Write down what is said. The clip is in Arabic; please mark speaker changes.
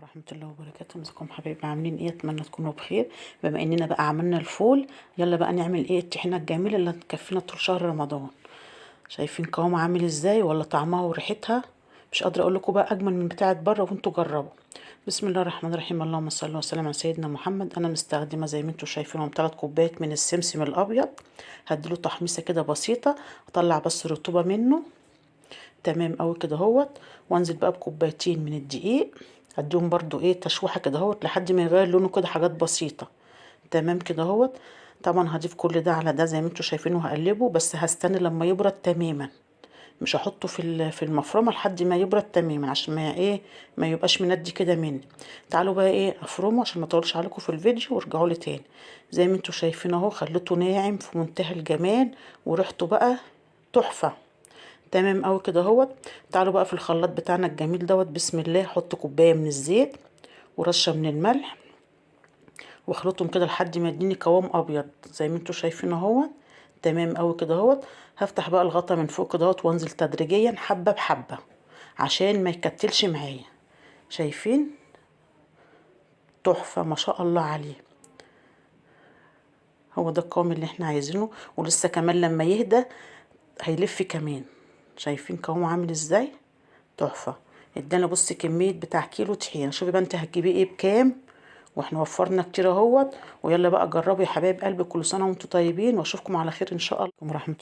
Speaker 1: ورحمة الله وبركاته. ازيكم حبايبي؟ عاملين ايه؟ اتمنى تكونوا بخير. بما اننا بقى عملنا الفول، يلا بقى نعمل ايه الطحينه الجميله اللي هتكفينا طول شهر رمضان. شايفين قوامها عامل ازاي ولا طعمها وريحتها؟ مش قادره اقول لكم بقى اجمل من بتاعه بره، وانتوا جربوا. بسم الله الرحمن الرحيم. اللهم صل وسلم على سيدنا محمد. انا مستخدمه زي ما انتوا شايفينهم 3 كوبايات من السمسم الابيض. هديله تحميصه كده بسيطه، اطلع بس الرطوبه منه. تمام قوي كده اهوت. وانزل بقى بكوبايتين من الدقيق، اديهم برضو ايه تشويحه كده اهوت لحد ما يغير لونه كده، حاجات بسيطه. تمام كده اهوت. طبعا هضيف كل ده على ده زي ما انتوا شايفين وهقلبه، بس هستنى لما يبرد تماما. مش هحطه في المفرمه لحد ما يبرد تماما، عشان ما ايه ما يبقاش مندي كده مني. تعالوا بقى ايه افرمه عشان ما اطولش عليكم في الفيديو، وارجعوا لي تاني. زي ما انتوا شايفين اهو، خليته ناعم في منتهى الجمال، وريحته بقى تحفه. تمام قوي كده اهوت. تعالوا بقى في الخلاط بتاعنا الجميل دوت. بسم الله. احط كوبايه من الزيت ورشه من الملح، واخلطهم كده لحد ما يديني قوام ابيض زي ما انتوا شايفين اهوت. تمام قوي كده اهوت. هفتح بقى الغطا من فوق كده اهوت، وانزل تدريجيا حبه بحبه عشان ما يكتلش معايا. شايفين؟ تحفه ما شاء الله عليه. هو ده القوام اللي احنا عايزينه، ولسه كمان لما يهدى هيلف كمان. شايفين قوامه عامل ازاي؟ تحفه. ادانا بصي كميه بتاع كيلو طحينه. شوفي بقى انت هتجيبيه ايه بكام، واحنا وفرنا كتير اهوت. ويلا بقى جربوا يا حبايب قلبي. كل سنه وانتم طيبين، واشوفكم على خير ان شاء الله ورحمه